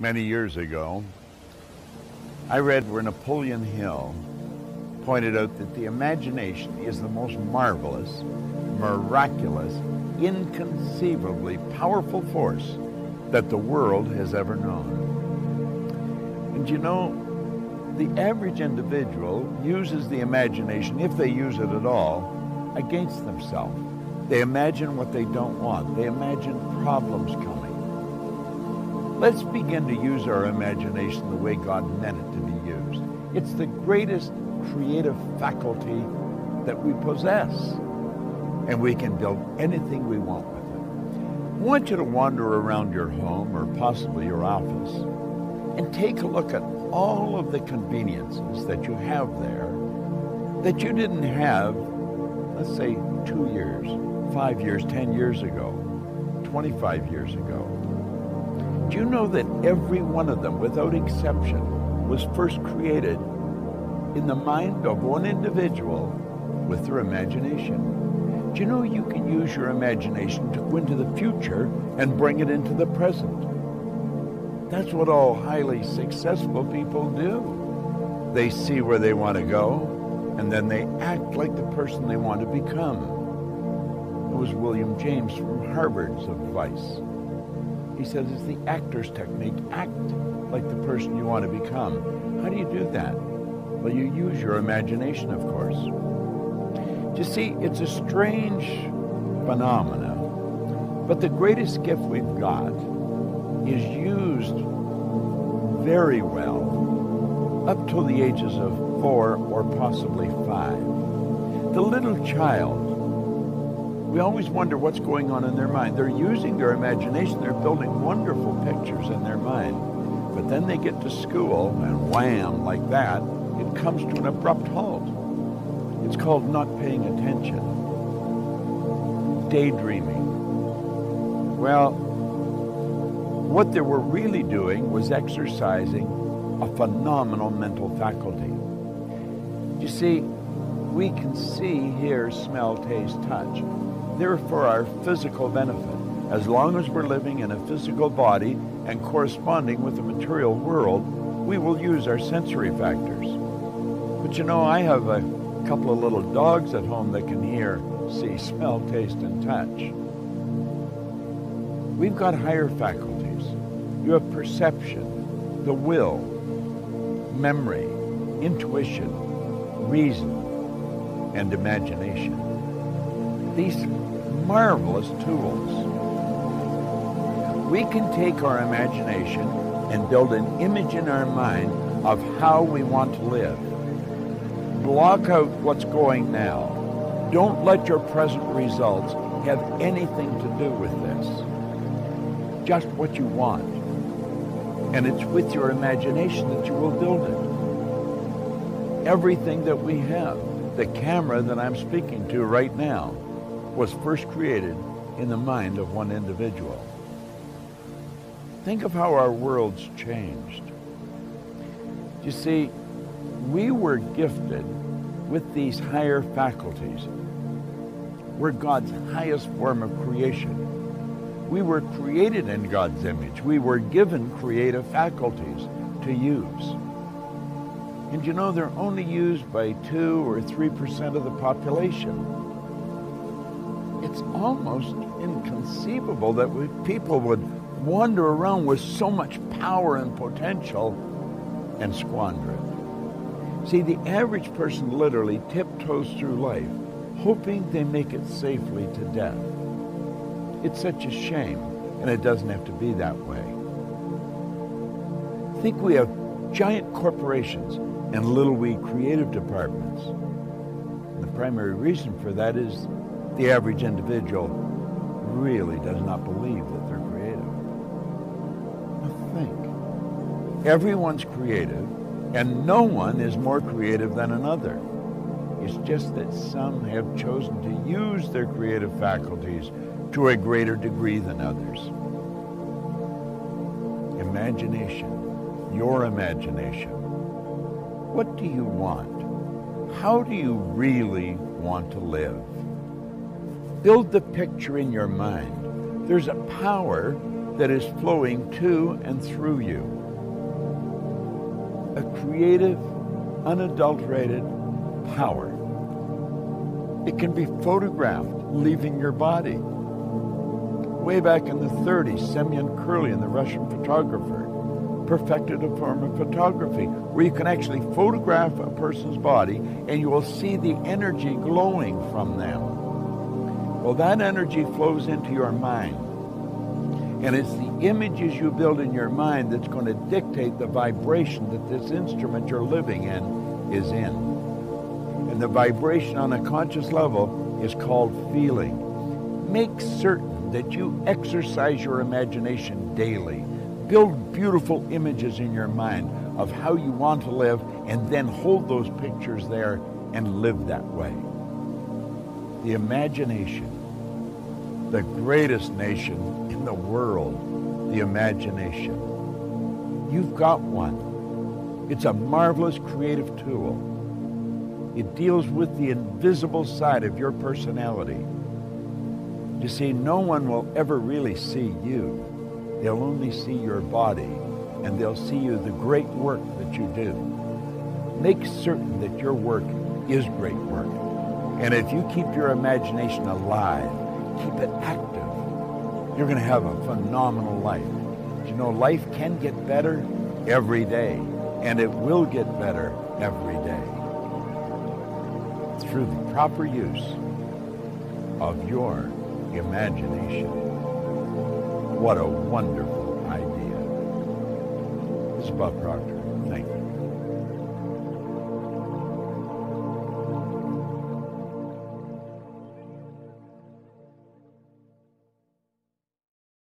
Many years ago, I read where Napoleon Hill pointed out that the imagination is the most marvelous, miraculous, inconceivably powerful force that the world has ever known. And you know, the average individual uses the imagination, if they use it at all, against themselves. They imagine what they don't want. They imagine problems coming. Let's begin to use our imagination the way God meant it to be used. It's the greatest creative faculty that we possess, and we can build anything we want with it. I want you to wander around your home or possibly your office and take a look at all of the conveniences that you have there that you didn't have, let's say, 2 years, 5 years, 10 years ago, 25 years ago. Do you know that every one of them, without exception, was first created in the mind of one individual with their imagination? Do you know you can use your imagination to go into the future and bring it into the present? That's what all highly successful people do. They see where they want to go, and then they act like the person they want to become. It was William James from Harvard's advice. He says it's the actor's technique. Act like the person you want to become. How do you do that? Well, you use your imagination, of course. You see, it's a strange phenomena, but the greatest gift we've got is used very well up till the ages of 4 or possibly 5. The little child, we always wonder what's going on in their mind. They're using their imagination. They're building wonderful pictures in their mind. But then they get to school, and wham, like that, it comes to an abrupt halt. It's called not paying attention. Daydreaming. Well, what they were really doing was exercising a phenomenal mental faculty. You see, we can see, hear, smell, taste, touch. They're for our physical benefit. As long as we're living in a physical body and corresponding with the material world, we will use our sensory factors. But you know, I have a couple of little dogs at home that can hear, see, smell, taste, and touch. We've got higher faculties. You have perception, the will, memory, intuition, reason, and imagination. These marvelous tools. We can take our imagination and build an image in our mind of how we want to live. Block out what's going now. Don't let your present results have anything to do with this. Just what you want. And it's with your imagination that you will build it. Everything that we have, the camera that I'm speaking to right now, was first created in the mind of one individual. Think of how our world's changed. You see, we were gifted with these higher faculties. We're God's highest form of creation. We were created in God's image. We were given creative faculties to use. And you know, they're only used by 2 or 3% of the population. It's almost inconceivable that people would wander around with so much power and potential and squander it. See, the average person literally tiptoes through life, hoping they make it safely to death. It's such a shame, and it doesn't have to be that way. Think we have giant corporations and little wee creative departments. And the primary reason for that is the average individual really does not believe that they're creative. Now think. Everyone's creative, and no one is more creative than another. It's just that some have chosen to use their creative faculties to a greater degree than others. Imagination, your imagination. What do you want? How do you really want to live? Build the picture in your mind. There's a power that is flowing to and through you. A creative, unadulterated power. It can be photographed leaving your body. Way back in the 30s, Semyon Kurlin, the Russian photographer, perfected a form of photography where you can actually photograph a person's body and you will see the energy glowing from them. Well, that energy flows into your mind. And it's the images you build in your mind that's going to dictate the vibration that this instrument you're living in is in. And the vibration on a conscious level is called feeling. Make certain that you exercise your imagination daily. Build beautiful images in your mind of how you want to live, and then hold those pictures there and live that way. The imagination, the greatest nation in the world, the imagination. You've got one. It's a marvelous creative tool. It deals with the invisible side of your personality. You see, no one will ever really see you. They'll only see your body, and they'll see you the great work that you do. Make certain that your work is great work. And if you keep your imagination alive, keep it active, you're going to have a phenomenal life. You know, life can get better every day, and it will get better every day through the proper use of your imagination. What a wonderful idea. This is Bob Proctor.